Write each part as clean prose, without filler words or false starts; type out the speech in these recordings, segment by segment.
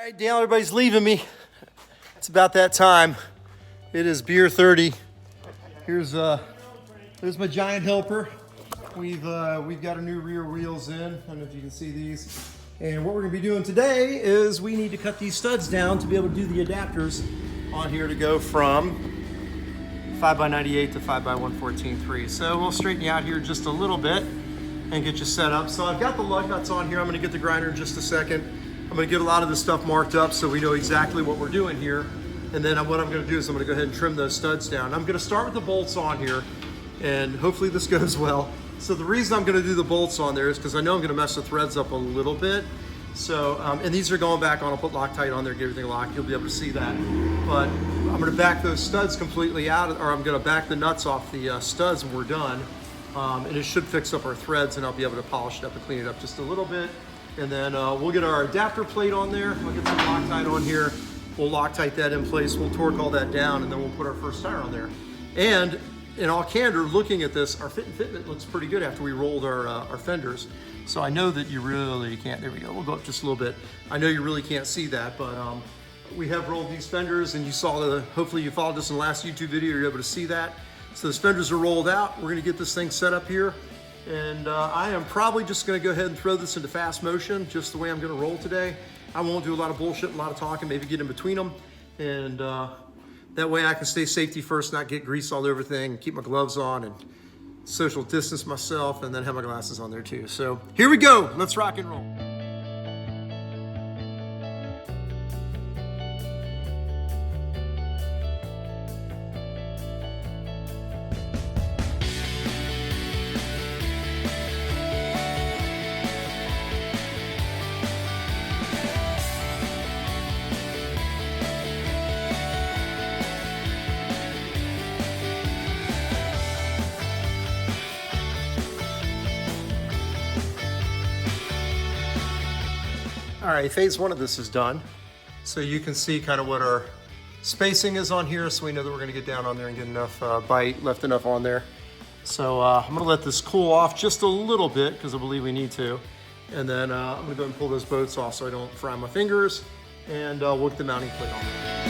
All right, Dale, everybody's leaving me. It's about that time. It is beer 30. There's my giant helper. We've got our new rear wheels in. I don't know if you can see these. And what we're gonna be doing today is we need to cut these studs down to be able to do the adapters on here to go from 5x98 to 5x114.3. So we'll straighten you out here just a little bit and get you set up. So I've got the lug nuts on here. I'm gonna get the grinder in just a second. I'm gonna get a lot of this stuff marked up so we know exactly what we're doing here. And then what I'm gonna do is I'm gonna go ahead and trim those studs down. I'm gonna start with the bolts on here, and hopefully this goes well. So the reason I'm gonna do the bolts on there is because I know I'm gonna mess the threads up a little bit. So, and these are going back on. I'll put Loctite on there, get everything locked. You'll be able to see that. But I'm gonna back those studs completely out, or I'm gonna back the nuts off the studs when we're done. And it should fix up our threads, and I'll be able to polish it up and clean it up just a little bit. And then we'll get our adapter plate on there. I'll get some Loctite on here. We'll Loctite that in place. We'll torque all that down, and then we'll put our first tire on there. And in all candor, looking at this, our fit and fitment looks pretty good after we rolled our fenders. So I know that you really can't, there we go, we'll go up just a little bit. I know you really can't see that, but we have rolled these fenders, and you saw hopefully you followed us in the last YouTube video, you're able to see that. So those fenders are rolled out. We're gonna get this thing set up here. And I am probably just gonna go ahead and throw this into fast motion, just the way I'm gonna roll today. I won't do a lot of bullshit, a lot of talking, maybe get in between them. And that way I can stay safety first, not get grease all over everything, keep my gloves on and social distance myself, and then have my glasses on there too. So here we go, let's rock and roll. All right, phase one of this is done. So you can see kind of what our spacing is on here, so we know that we're gonna get down on there and get enough bite, left enough on there. So I'm gonna let this cool off just a little bit, because I believe we need to. And then I'm gonna go and pull those bolts off so I don't fry my fingers, and we'll get the mounting plate on there.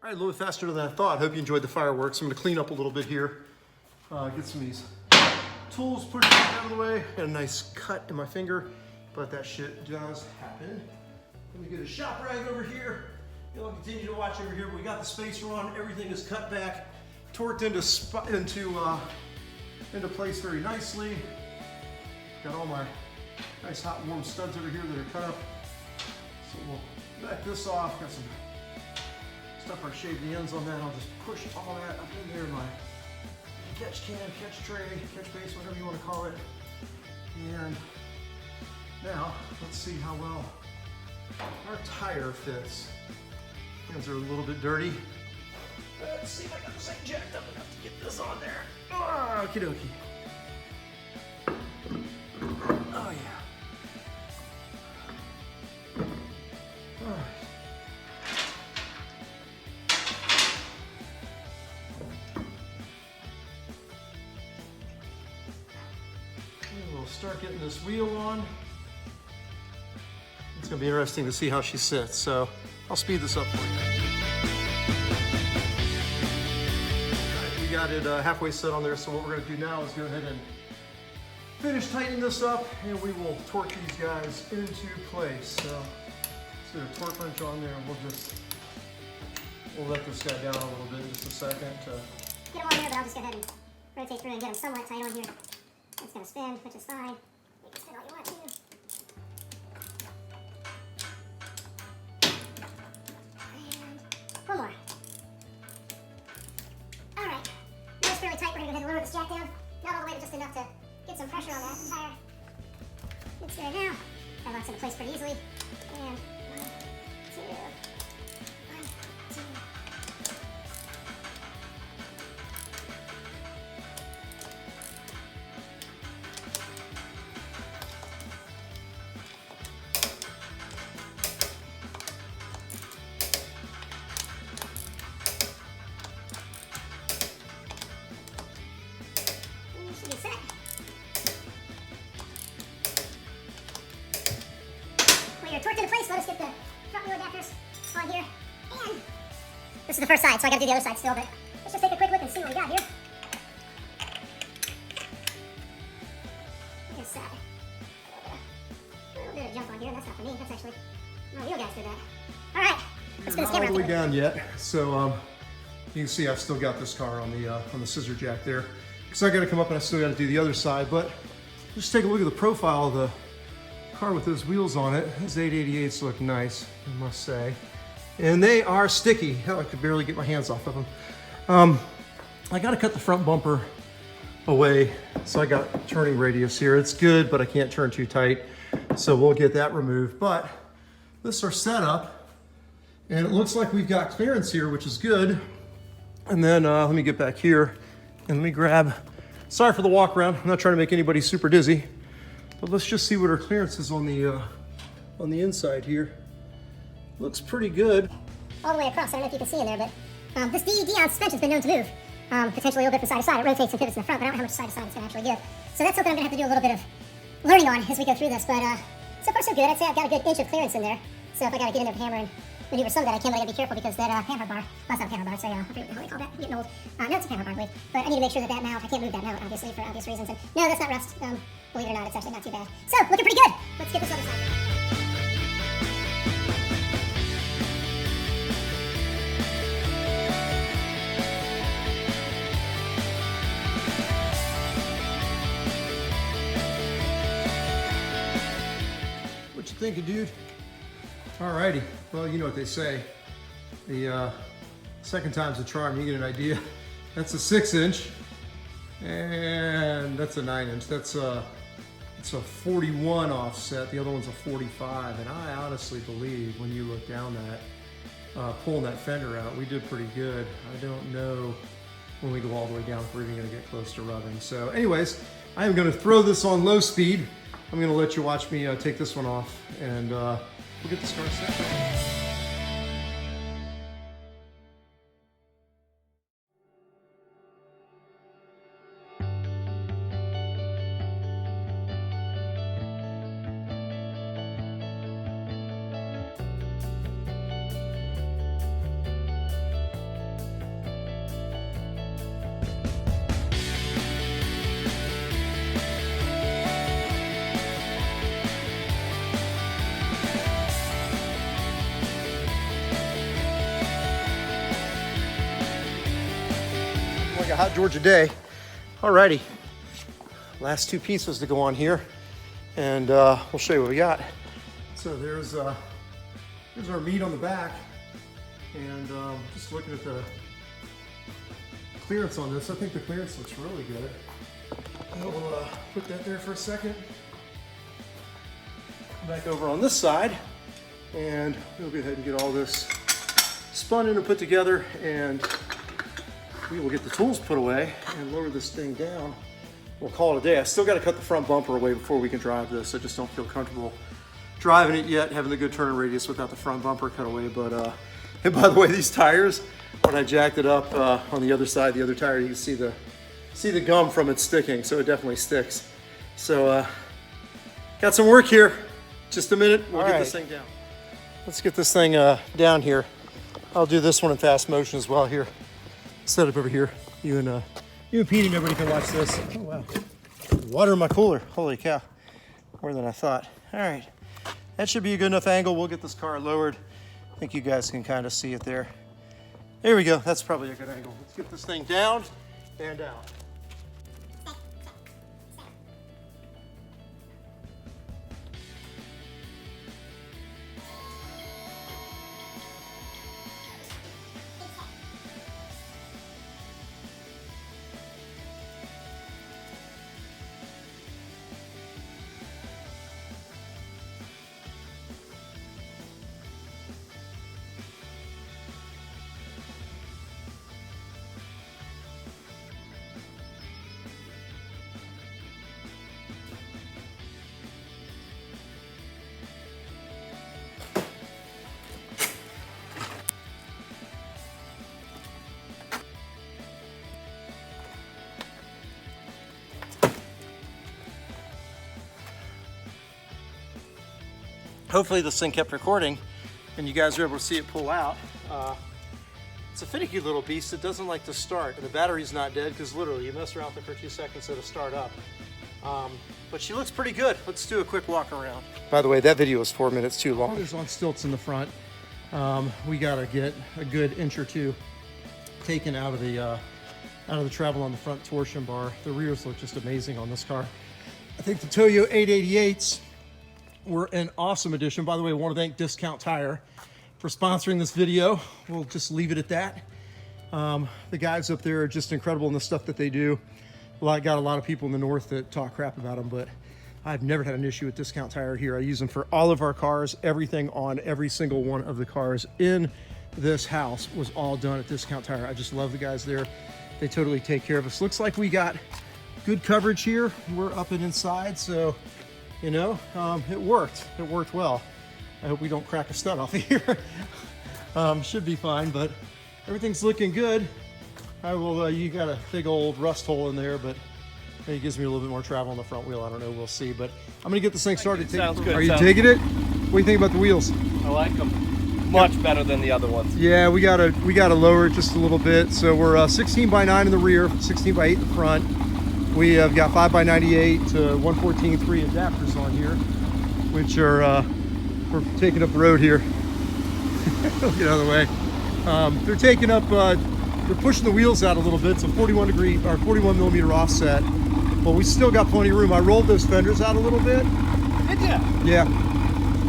All right, a little bit faster than I thought. Hope you enjoyed the fireworks. I'm gonna clean up a little bit here. Get some of these tools pushed out of the way. Got a nice cut in my finger, but that shit does happen. Let me get a shop rag over here. You'll continue to watch over here. We got the spacer on. Everything is cut back, torqued into place very nicely. Got all my nice hot warm studs over here that are cut up. So we'll back this off. Got some stuff I shaved the ends on that. I'll just push all that up in there, my catch can, catch tray, catch base, whatever you want to call it. And now let's see how well our tire fits. Hands are a little bit dirty. Let's see if I got this thing jacked up enough to get this on there. Okie dokie. Oh yeah. All right. We'll start getting this wheel on. It's gonna be interesting to see how she sits, so I'll speed this up for you. All right, we got it halfway set on there, so what we're gonna do now is go ahead and finish tightening this up, and we will torque these guys into place. So let's get a torque wrench on there, and we'll let this guy down a little bit in just a second. Get him on there, but I'll just go ahead and rotate through and get him somewhat tight on here. It's gonna spin, which is fine. You can spin all you want to. And one more. All right. Now it's fairly tight. We're gonna go ahead and lower this jack down. Not all the way, but just enough to get get some pressure on that tire. It's there now. That locks into place pretty easily. And 1, 2, 1, 2. Should be set. When you're torqued into place, let us get the front wheel adapters on here. And this is the first side, so I gotta do the other side still, but let's just take a quick look and see what we got here. Just set. A little bit of jump on here. That's not for me. That's actually my wheel guys did that. All right, let's spin this Not camera all the out way there. down yet, so you can see I've still got this car on the scissor jack there. So I got to come up and I still got to do the other side, but just take a look at the profile of the car with those wheels on it. Those 888s look nice, I must say. And they are sticky. Hell, I could barely get my hands off of them. I got to cut the front bumper away. So I got turning radius here. It's good, but I can't turn too tight. So we'll get that removed. But this is our setup. And it looks like we've got clearance here, which is good. And then let me get back here and let me grab, sorry for the walk around. I'm not trying to make anybody super dizzy, but let's just see what our clearance is on the inside here. Looks pretty good. All the way across. I don't know if you can see in there, but this DED on suspension's been known to move. Potentially a little bit from side to side. It rotates and pivots in the front, but I don't know how much side to side it's gonna actually give. So that's something I'm gonna have to do a little bit of learning on as we go through this, but so far so good. I'd say I've got a good inch of clearance in there. So if I gotta get in there with a hammer and maneuver some of that, I can, but I gotta be careful because that hammer bar, well, that's not a hammer bar, so I forget what the hell they call that. I'm getting old. No, it's a hammer bar, I believe. But I need to make sure that mount, I can't move that mount, obviously, for obvious reasons. And no, that's not rust. Believe it or not, it's actually not too bad. So, looking pretty good. Let's get this other side. What you thinking, dude? Alrighty, well, you know what they say. The second time's a charm, you get an idea. That's a 6-inch, and that's a 9-inch. That's it's a 41 offset, the other one's a 45, and I honestly believe when you look down that, pulling that fender out, we did pretty good. I don't know when we go all the way down if we're even gonna get close to rubbing. So anyways, I am gonna throw this on low speed. I'm gonna let you watch me take this one off, and we'll get this car set. Like a hot Georgia day. Alrighty, last two pieces to go on here, and we'll show you what we got. So there's our meat on the back, and just looking at the clearance on this, I think the clearance looks really good. I'll put that there for a second. Come back over on this side, and we'll go ahead and get all this spun in and put together, and we will get the tools put away and lower this thing down. We'll call it a day. I still got to cut the front bumper away before we can drive this. I just don't feel comfortable driving it yet, having the good turn radius without the front bumper cut away. But and by the way, these tires, when I jacked it up on the other side, the other tire, you can see the gum from it sticking, so it definitely sticks. So got some work here. Just a minute, we'll get this thing down. Let's get this thing down here. I'll do this one in fast motion as well here. Set up over here. You and Petey, nobody can watch this. Oh wow, water in my cooler. Holy cow, more than I thought. All right, that should be a good enough angle. We'll get this car lowered. I think you guys can kind of see it there. There we go. That's probably a good angle. Let's get this thing down and out. hopefully this thing kept recording and you guys were able to see it pull out. It's a finicky little beast. It doesn't like to start, and the battery's not dead because literally you mess around with it for 2 seconds, it'll start up. But she looks pretty good. Let's do a quick walk around. By the way, that video is 4 minutes too long. There's on stilts in the front. We gotta get a good inch or two taken out of the travel on the front torsion bar. The rears look just amazing on this car. I think the Toyo 888s were an awesome addition. By the way, I want to thank Discount Tire for sponsoring this video. We'll just leave it at that. The guys up there are just incredible in the stuff that they do. Got a lot of people in the north that talk crap about them, but I've never had an issue with Discount Tire here. I use them for all of our cars. Everything on every single one of the cars in this house was all done at Discount Tire. I just love the guys there. They totally take care of us. Looks like we got good coverage here. We're up and inside, so you know, it worked. It worked well. I hope we don't crack a stud off of here. Should be fine, but everything's looking good. I will, you got a big old rust hole in there, but it gives me a little bit more travel on the front wheel. I don't know, we'll see. But I'm gonna get this thing started. Sounds good. Are you digging it? What do you think about the wheels? I like them. Much better than the other ones. Yeah, we gotta lower it just a little bit. So we're 16 by 9 in the rear, 16 by 8 in the front. We have got 5 by 98 to 114.3 adapters on here, which are we're taking up the road here. Get out of the way. They're taking up. They're pushing the wheels out a little bit. It's a 41 millimeter offset. But we still got plenty of room. I rolled those fenders out a little bit. Did ya? Yeah,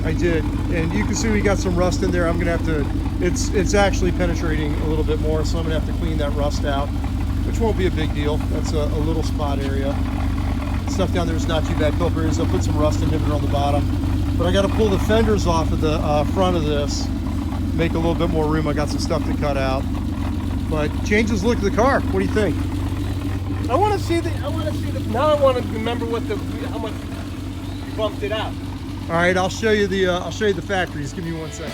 I did. And you can see we got some rust in there. I'm gonna have to, it's actually penetrating a little bit more, so I'm gonna have to clean that rust out, which won't be a big deal. That's a little spot area. Stuff down there is not too bad. Filters, I'll put some rust inhibitor on the bottom. But I gotta pull the fenders off of the front of this, make a little bit more room. I got some stuff to cut out. But changes the look of the car. What do you think? I want to see the. Now I want to remember how much you bumped it out. All right, I'll show you the factories. Give me 1 second.